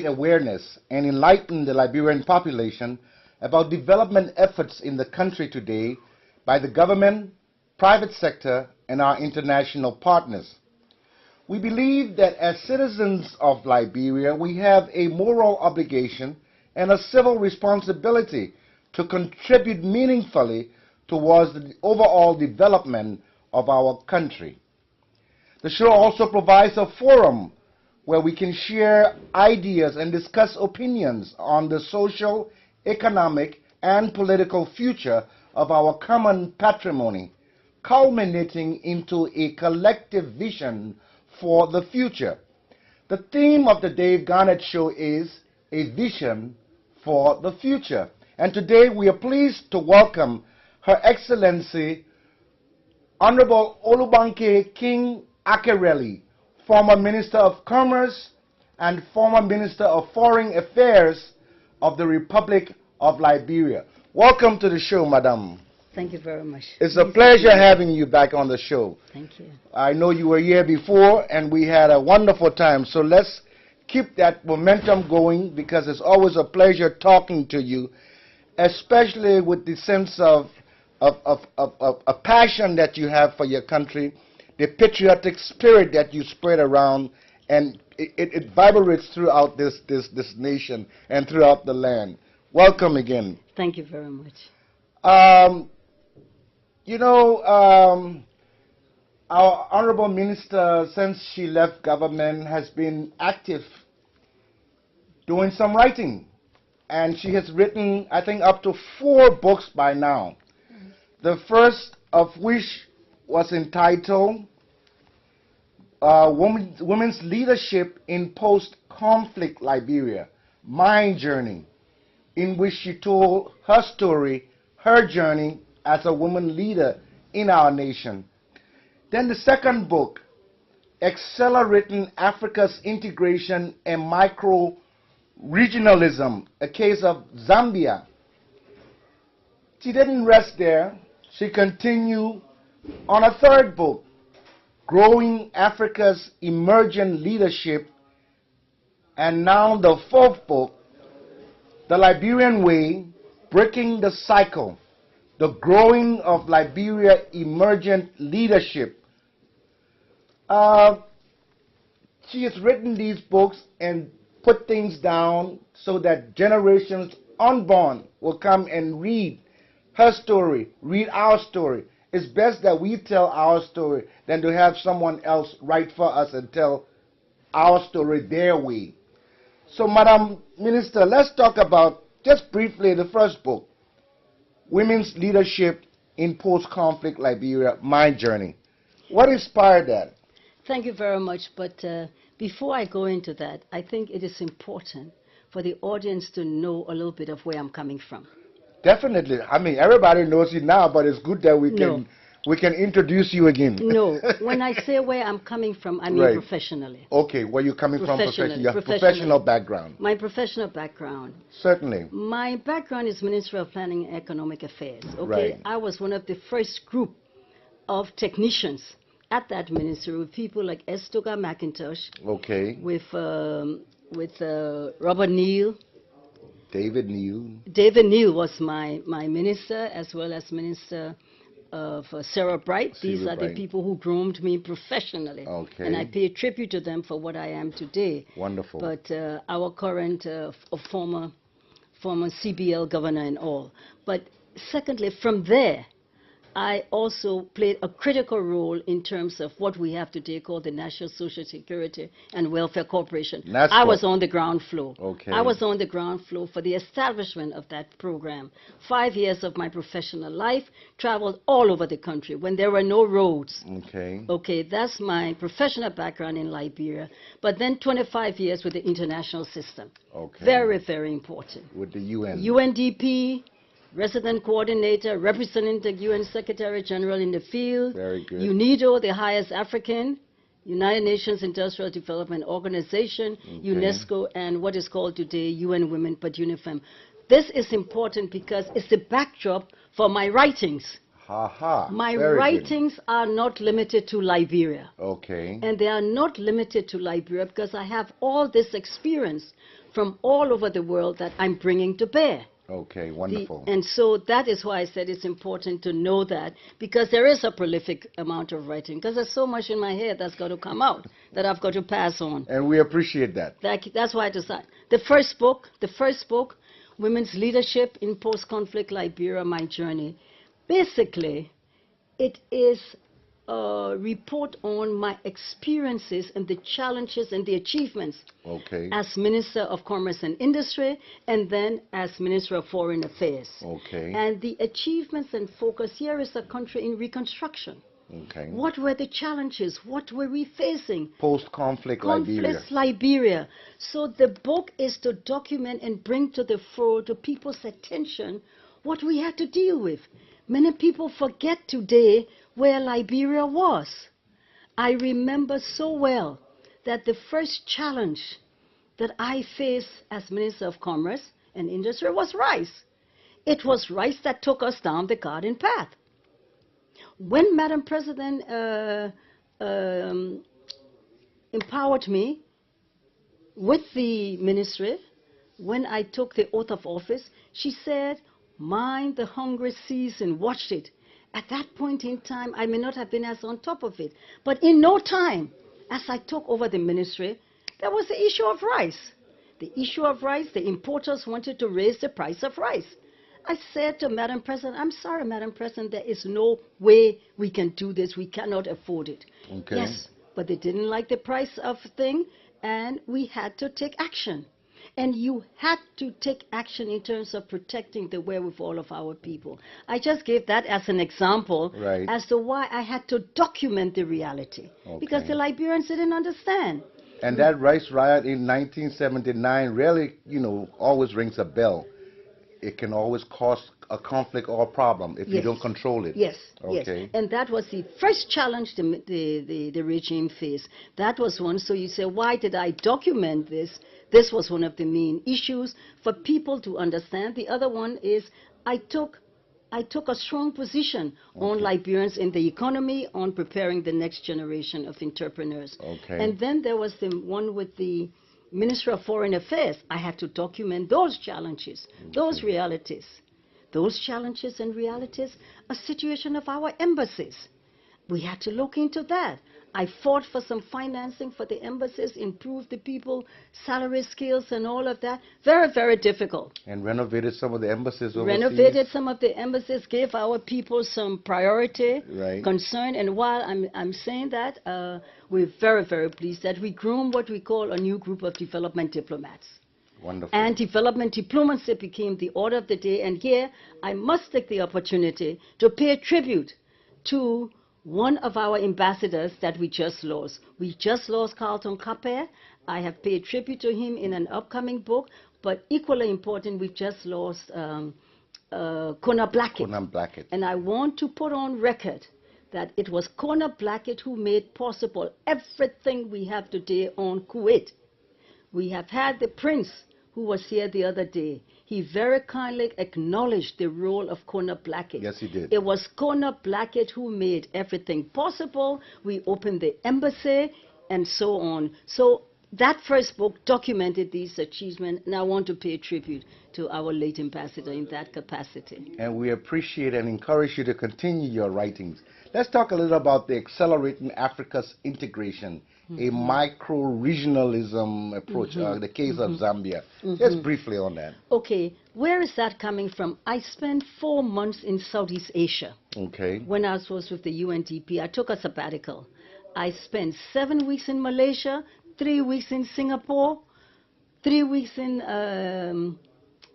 awareness and enlighten the Liberian population about development efforts in the country today by the government, private sector, and our international partners. We believe that as citizens of Liberia, we have a moral obligation and a civil responsibility to contribute meaningfully towards the overall development of our country. The show also provides a forum where we can share ideas and discuss opinions on the social, economic, and political future of our common patrimony, culminating into a collective vision for the future. The theme of the Dave Garnett Show is A Vision for the Future. And today we are pleased to welcome Her Excellency Honorable Olubanke King Akerele, former Minister of Commerce and former Minister of Foreign Affairs of the Republic of Liberia. Welcome to the show, Madam. Thank you very much. It's a pleasure having you back on the show. Thank you. I know you were here before and we had a wonderful time, so let's keep that momentum going, because it's always a pleasure talking to you, especially with the sense of a passion that you have for your country, the patriotic spirit that you spread around, and it vibrates throughout this nation and throughout the land. Welcome again. Thank you very much. Our Honorable Minister, since she left government, has been active doing some writing. And she has written, I think, up to 4 books by now. The first of which was entitled Women's Leadership in Post-Conflict Liberia, My Journey, in which she told her story, her journey as a woman leader in our nation. Then the second book, Accelerating Africa's Integration and Micro-Regionalism, a case of Zambia. She didn't rest there. She continued on a third book, Growing Africa's Emergent Leadership, and now the fourth book, The Liberian Way, Breaking the Cycle, the Growing of Liberia Emergent Leadership. She has written these books and put things down so that generations unborn will come and read her story, read our story. It's best that we tell our story than to have someone else write for us and tell our story their way. So, Madam Minister, let's talk about, just briefly, the first book, Women's Leadership in Post-Conflict Liberia, My Journey. What inspired that? Thank you very much. But before I go into that, I think it is important for the audience to know a little bit of where I'm coming from. Definitely. I mean, everybody knows you now, but it's good that we can introduce you again. No. When I say where I'm coming from, I mean professionally. Okay, where you're coming from professionally. Your professional background. My professional background. Certainly. My background is Ministry of Planning and Economic Affairs. Okay, right. I was one of the first group of technicians at that ministry with people like Estoga McIntosh. Okay. With Robert Neal. David Neal. David Neal was my minister, as well as Minister of Sarah Bright. These are the people who groomed me professionally. Okay. And I pay tribute to them for what I am today. Wonderful. But our current former CBL governor and all. But secondly, from there, I also played a critical role in terms of what we have today called the National Social Security and Welfare Corporation. I was on the ground floor. Okay. I was on the ground floor for the establishment of that program. 5 years of my professional life, traveled all over the country when there were no roads. Okay. Okay, that's my professional background in Liberia. But then 25 years with the international system. Okay. Very, very important. With the UN. UNDP. Resident coordinator, representing the UN Secretary General in the field. Very good. UNIDO, the highest African, United Nations Industrial Development Organization, UNESCO, and what is called today UN Women, but UNIFEM. This is important because it's the backdrop for my writings. My writings are not limited to Liberia. Okay. And they are not limited to Liberia because I have all this experience from all over the world that I'm bringing to bear. Okay, wonderful. And so that is why I said it's important to know that, because there is a prolific amount of writing, because there's so much in my head that's got to come out that I've got to pass on. And we appreciate that. That's why I decided. The first book, Women's Leadership in Post-Conflict Liberia, My Journey, basically it is a report on my experiences and the challenges and the achievements as Minister of Commerce and Industry, and then as Minister of Foreign Affairs. And the achievements and focus here is a country in reconstruction. What were the challenges? What were we facing? Post-conflict Liberia. So the book is to document and bring to the fore, to people's attention, what we had to deal with. Many people forget today where Liberia was. I remember so well that the first challenge that I faced as Minister of Commerce and Industry was rice. It was rice that took us down the garden path. When Madam President empowered me with the ministry, when I took the oath of office, she said, mind the hungry seas and watch it. At that point in time, I may not have been as on top of it. But in no time, as I took over the ministry, there was the issue of rice. The issue of rice, the importers wanted to raise the price of rice. I said to Madam President, I'm sorry, Madam President, there is no way we can do this. We cannot afford it. Yes, but they didn't like the price of the thing, and we had to take action. And you had to take action in terms of protecting the wherewithal of our people. I just gave that as an example as to why I had to document the reality. Because the Liberians didn't understand. And that rice riot in 1979 really, always rings a bell. It can always cause a conflict or a problem if you don't control it. Yes. And that was the first challenge the regime faced. That was one. So you say, why did I document this? This was one of the main issues for people to understand. The other one is I took a strong position on Liberians in the economy, on preparing the next generation of entrepreneurs. And then there was the one with the Minister of Foreign Affairs. I had to document those challenges, those realities. Those challenges and realities, a situation of our embassies. We had to look into that. I fought for some financing for the embassies, improve the people, salary scales and all of that. Very, very difficult. And renovated some of the embassies overseas. Renovated some of the embassies, gave our people some priority, concern. And while I'm saying that, we're very, very pleased that we groomed what we call a new group of development diplomats. Wonderful. And development diplomacy became the order of the day. And here, I must take the opportunity to pay tribute to one of our ambassadors that we just lost. We just lost Carlton Capper. I have paid tribute to him in an upcoming book. But equally important, we've just lost Kona Blackett. And I want to put on record that it was Kona Blackett who made possible everything we have today on Kuwait. We have had the Prince, who was here the other day. He very kindly acknowledged the role of Kona Blackett. Yes, he did. It was Kona Blackett who made everything possible. We opened the embassy and so on. So that first book documented these achievements, and I want to pay tribute to our late ambassador in that capacity. And we appreciate and encourage you to continue your writings. Let's talk a little about the Accelerating Africa's Integration, a micro-regionalism approach, the case of Zambia. Just briefly on that. Okay, where is that coming from? I spent 4 months in Southeast Asia. When I was with the UNDP, I took a sabbatical. I spent 7 weeks in Malaysia, 3 weeks in Singapore, 3 weeks in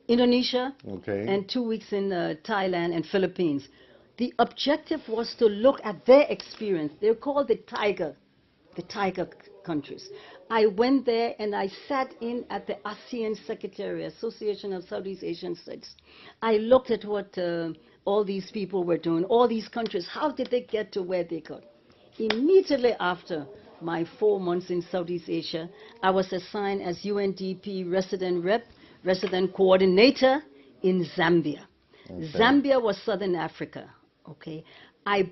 Indonesia, and 2 weeks in Thailand and Philippines. The objective was to look at their experience. They're called the tiger countries. I went there and I sat in at the ASEAN Secretary, Association of Southeast Asian States. I looked at what all these people were doing, all these countries. How did they get to where they got? Immediately after my 4 months in Southeast Asia, I was assigned as UNDP resident rep, resident coordinator in Zambia. Zambia was Southern Africa. I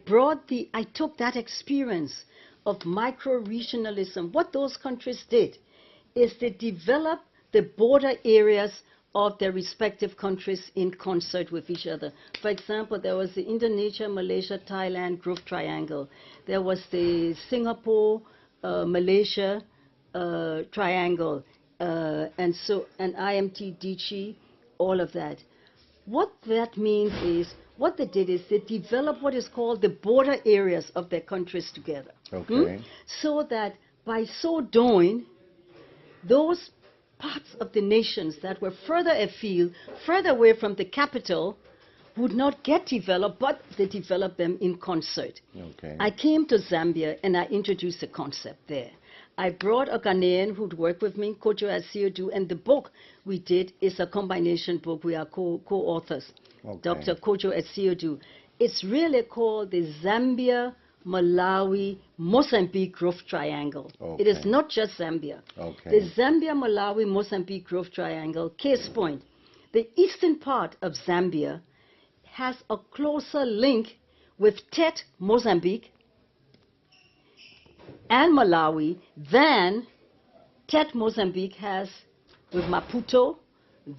took that experience of micro-regionalism. What those countries did is they developed the border areas of their respective countries in concert with each other. For example, there was the Indonesia, Malaysia, Thailand Growth Triangle. There was the Singapore, Malaysia Triangle, and IMT-DG, all of that. What that means is, what they did is they developed what is called the border areas of their countries together. Okay. So that by so doing, those parts of the nations that were further afield, further away from the capital, would not get developed, but they developed them in concert. Okay. I came to Zambia and I introduced the concept there. I brought a Ghanaian who'd work with me, Kojo Asiodu, and the book we did is a combination book. We are co-authors, Okay. Dr. Kojo Asiodu. It's really called the Zambia, Malawi, Mozambique Growth Triangle. Okay. It is not just Zambia. Okay. The Zambia, Malawi, Mozambique Growth Triangle, case point, the eastern part of Zambia has a closer link with Tet, Mozambique, and Malawi than Tet, Mozambique has with Maputo,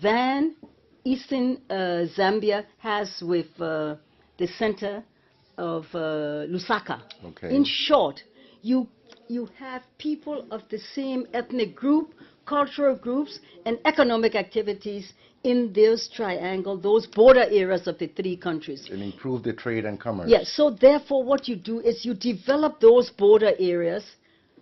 than eastern Zambia has with the center of Lusaka. Okay. In short, you have people of the same ethnic group, cultural groups, and economic activities in those triangle, those border areas of the three countries. And improve the trade and commerce. Yes, so therefore what you do is you develop those border areas,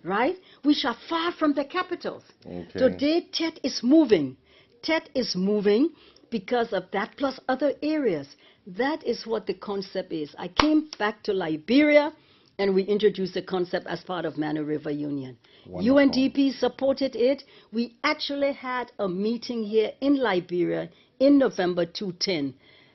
right, which are far from the capitals. Okay. Today, Tet is moving. Tet is moving because of that plus other areas. That is what the concept is. I came back to Liberia and we introduced the concept as part of Mano River Union. Wonderful. UNDP supported it. We actually had a meeting here in Liberia in November 2010.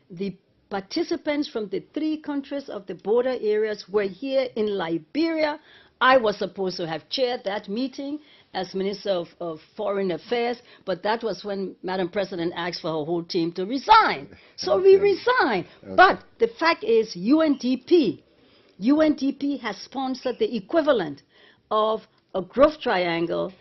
The participants from the three countries of the border areas were here in Liberia. I was supposed to have chaired that meeting as Minister of Foreign Affairs, but that was when Madam President asked for her whole team to resign. So Okay. we resigned. Okay. But the fact is UNDP has sponsored the equivalent of a growth triangle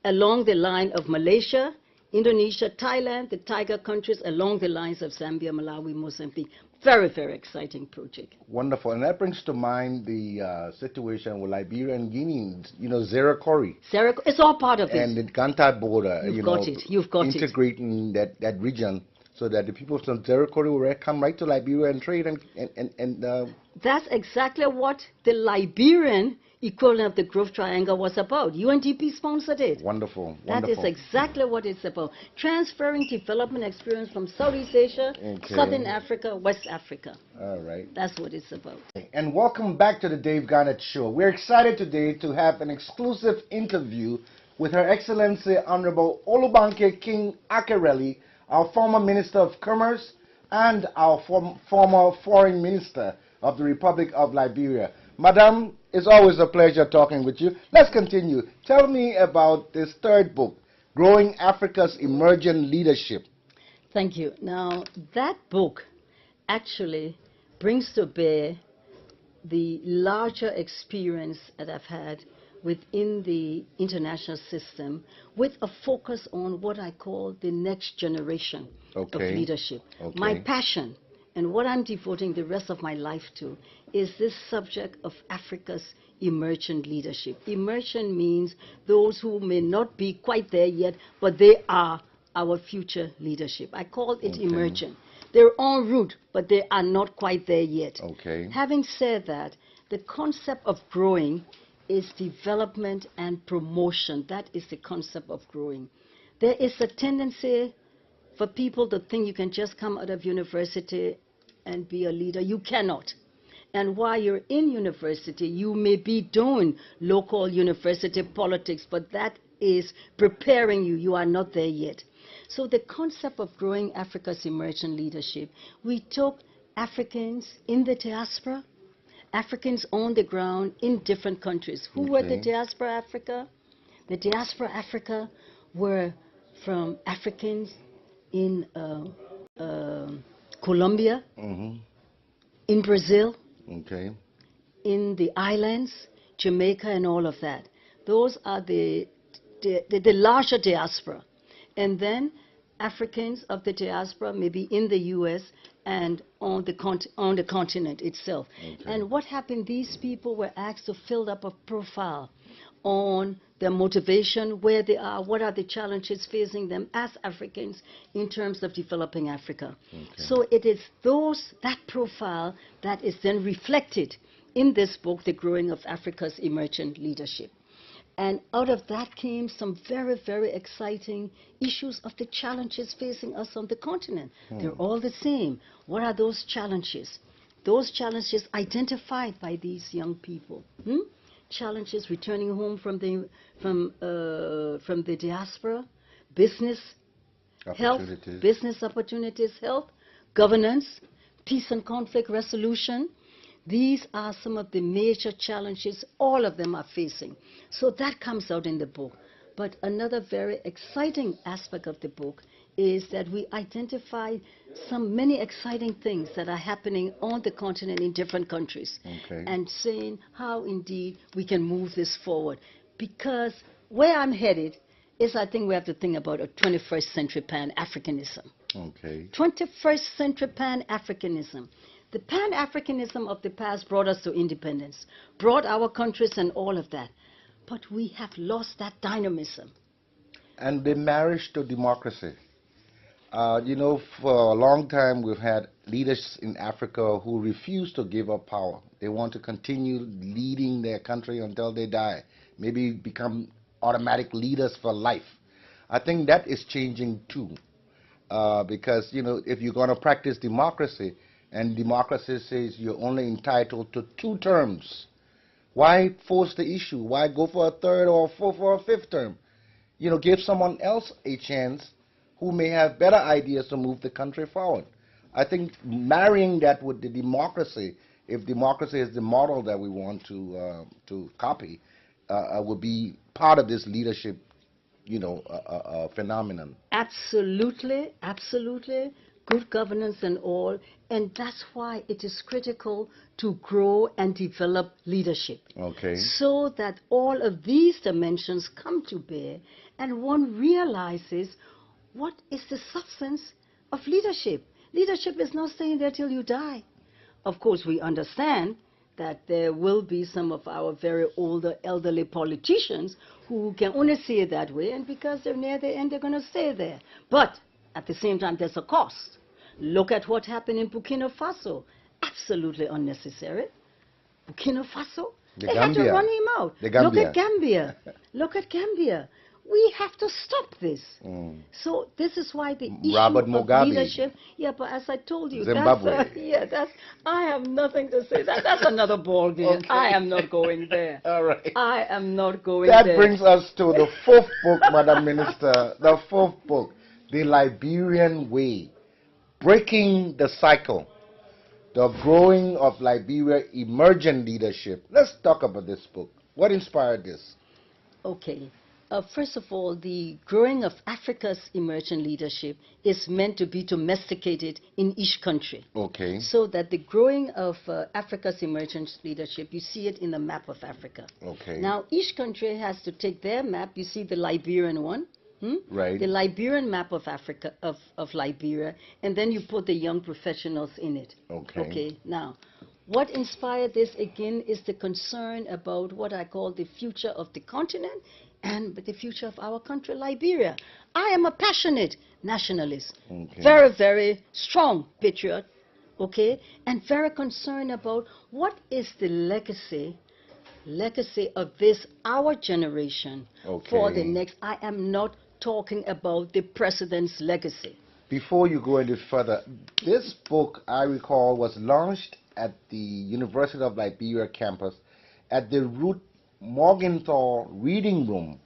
along the line of Malaysia, Indonesia, Thailand, the tiger countries, along the lines of Zambia, Malawi, Mozambique. Very, very exciting project. Wonderful. And that brings to mind the situation with Liberia and Guinea, Zero Kori. It's all part of it. And the Ganta border, You've got it. You've got it. integrating that region so that the people from Zero Kori will come right to Liberia and trade and That's exactly what the Liberian equivalent of the Growth Triangle was about. UNDP sponsored it. Wonderful. That Wonderful. is exactly what it's about. Transferring development experience from Southeast Asia, Okay. Southern Africa, West Africa. All right. That's what it's about. And welcome back to the Dave Garnett Show. We're excited today to have an exclusive interview with Her Excellency Honorable Olubanke King Akerele, our former Minister of Commerce and our former Foreign Minister of the Republic of Liberia. Madam, it's always a pleasure talking with you. Let's continue. Tell me about this third book, Growing Africa's Emerging Leadership. Thank you. Now, that book actually brings to bear the larger experience that I've had within the international system with a focus on what I call the next generation of leadership. Okay. My passion and what I'm devoting the rest of my life to is this subject of Africa's emergent leadership. Emergent means those who may not be quite there yet, but they are our future leadership. I call it emergent. They're en route, but they are not quite there yet. Okay. Having said that, the concept of growing is development and promotion. That is the concept of growing. There is a tendency for people to think you can just come out of university and be a leader. You cannot. And while you're in university, you may be doing local university politics, but that is preparing you. You are not there yet. So the concept of growing Africa's emerging leadership, we took Africans in the diaspora, Africans on the ground in different countries. Who were the diaspora Africa? The diaspora Africa were from Africans in Colombia, in Brazil, in the islands, Jamaica and all of that. Those are the larger diaspora. and then Africans of the diaspora, maybe in the U.S. and on the continent itself. Okay. And what happened, these people were asked to fill up a profile on their motivation, where they are, what are the challenges facing them as Africans in terms of developing Africa. Okay. So it is that profile that is then reflected in this book, The Growing of Africa's Emergent Leadership. And out of that came some very, very exciting issues of the challenges facing us on the continent. They're all the same. What are those challenges? Those challenges identified by these young people. Challenges returning home from the diaspora, business, health, business opportunities, health, governance, peace and conflict resolution. These are some of the major challenges all of them are facing. So that comes out in the book. But another very exciting aspect of the book is that we identify many exciting things that are happening on the continent in different countries. Okay. And saying how indeed we can move this forward. Because where I'm headed is, I think we have to think about a 21st century Pan-Africanism. Okay. 21st century Pan-Africanism. The Pan-Africanism of the past brought us to independence, brought our countries and all of that. But we have lost that dynamism. And the marriage to democracy. You know, for a long time we've had leaders in Africa who refuse to give up power. They want to continue leading their country until they die, maybe become automatic leaders for life. I think that is changing too, because, you know, if you're going to practice democracy, and democracy says you're only entitled to 2 terms, why force the issue? Why go for a 3rd or 4th or a 5th term? You know, give someone else a chance who may have better ideas to move the country forward. I think marrying that with the democracy, if democracy is the model that we want to copy, would be part of this leadership, you know, phenomenon. Absolutely, absolutely. Good governance and all, and that's why it is critical to grow and develop leadership. Okay. So that all of these dimensions come to bear, and one realizes what is the substance of leadership. Leadership is not staying there till you die. Of course, we understand that there will be some of our very older, elderly politicians who can only see it that way, and because they're near the end, they're going to stay there. But at the same time, there's a cost. Look at what happened in Burkina Faso. Absolutely unnecessary. Burkina Faso, they had to run him out. Look at Gambia. Look at Gambia. We have to stop this. So this is why the issue of leadership. Yeah, but as I told you, Zimbabwe. I have nothing to say. That's another ball game. Okay. I am not going there. All right. I am not going there. That brings us to the 4th book, Madam Minister. The 4th book, The Liberian Way. Breaking the cycle, the growing of Liberia emergent leadership. Let's talk about this book. What inspired this? Okay. First of all, the growing of Africa's emergent leadership is meant to be domesticated in each country. Okay. So that the growing of Africa's emergent leadership, you see it in the map of Africa. Okay. Now, each country has to take their map. You see the Liberian one. Right. The Liberian map of Africa, of Liberia, and then you put the young professionals in it. Okay. Okay. Now, what inspired this again is the concern about what I call the future of the continent and the future of our country, Liberia. I am a passionate nationalist, very, very strong patriot, okay, and very concerned about what is the legacy of this, our generation, for the next. I am not talking about the president's legacy. Before you go any further, this book, I recall, was launched at the University of Liberia campus at the Ruth Morgenthau Reading Room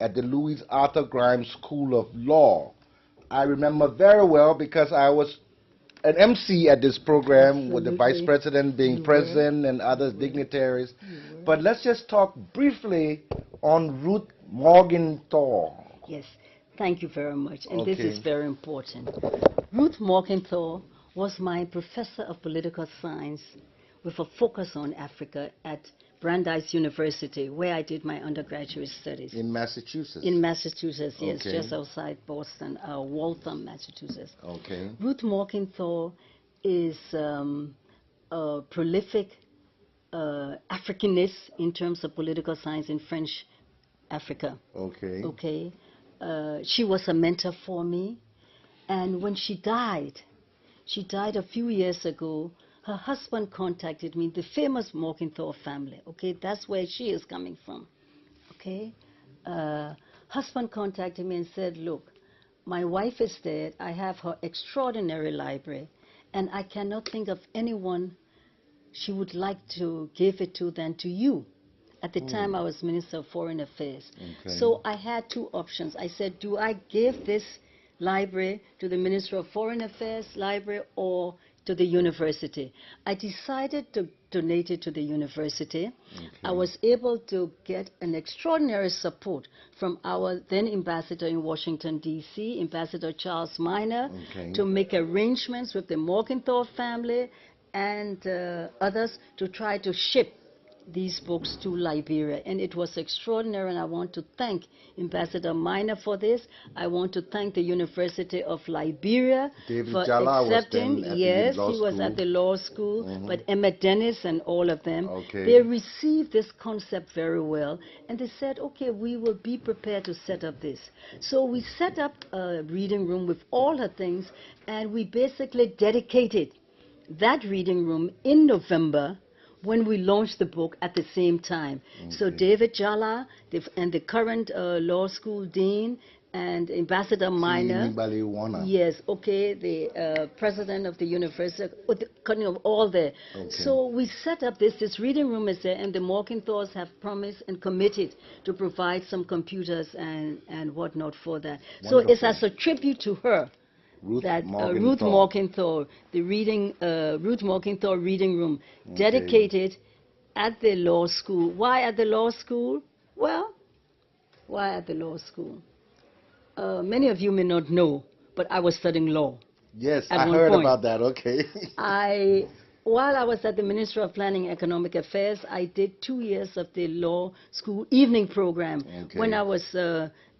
at the Louis Arthur Grimes School of Law. I remember very well because I was an MC at this program. Absolutely. With the vice president being present and other dignitaries. But let's just talk briefly on Ruth Morgenthau. Yes, thank you very much. And this is very important. Ruth Morgenthau was my professor of political science with a focus on Africa at Brandeis University, where I did my undergraduate studies. In Massachusetts? In Massachusetts, yes, Okay. just outside Boston, Waltham, Massachusetts. Okay. Ruth Morgenthau is a prolific Africanist in terms of political science in French Africa. Okay. Okay. She was a mentor for me. And when she died a few years ago, her husband contacted me, the famous Morgenthau family. Okay, that's where she is coming from. Okay. Husband contacted me and said, look, my wife is dead. I have her extraordinary library, and I cannot think of anyone she would like to give it to than to you. At the time, I was Minister of Foreign Affairs. Okay. So I had two options. I said, do I give this library to the Minister of Foreign Affairs library or to the university? I decided to donate it to the university. Okay. I was able to get an extraordinary support from our then ambassador in Washington, D.C., Ambassador Charles Minor, Okay. to make arrangements with the Morgenthau family and others to try to ship these books to Liberia, and it was extraordinary, and I want to thank Ambassador Minor for this. I want to thank the University of Liberia David for Jala accepting. was then at Yes, the law he was school. at the law school, but Emmett Dennis and all of them, Okay. they received this concept very well, and they said, okay, we will be prepared to set up this. So we set up a reading room with all her things, and we basically dedicated that reading room in November when we launched the book at the same time. So David Jala and the current law school dean and Ambassador Minor. Yes, okay, the president of the university, all there. Okay. So we set up this reading room is there, and the Morgenthaus have promised and committed to provide some computers and whatnot for that. So it's as a tribute to her. Ruth Morgenthau, the Ruth Morgenthau reading room, dedicated at the law school. Why at the law school? Well, why at the law school? Many of you may not know, but I was studying law. Yes, at I one heard point. about that. Okay. While I was at the Ministry of Planning and Economic Affairs, I did 2 years of the law school evening program. Okay. When I was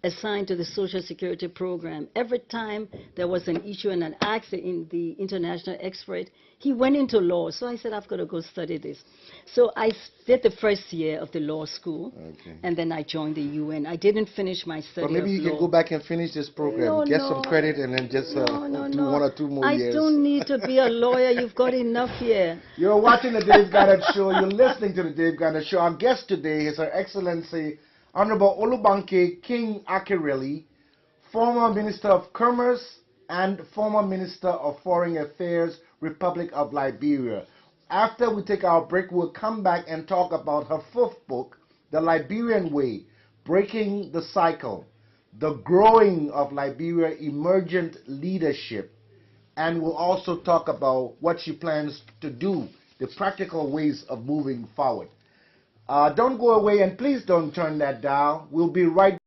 assigned to the Social Security program, every time there was an issue and an accident in the international expert, he went into law. So I said, I've got to go study this. So I did the first year of the law school, and then I joined the UN. I didn't finish my study. But maybe you can go back and finish this program, get some credit, and then just do 1 or 2 more years. I don't need to be a lawyer. You've got enough here. You're watching the Dave Garnett Show. You're listening to the Dave Garnett Show. Our guest today is Her Excellency Honorable Olubanke King Akerele, former Minister of Commerce and former Minister of Foreign Affairs, Republic of Liberia. After we take our break, we'll come back and talk about her 5th book, The Liberian Way, Breaking the Cycle, the growing of Liberia emergent leadership, and we'll also talk about what she plans to do, the practical ways of moving forward. Don't go away, and please don't turn that dial. We'll be right back.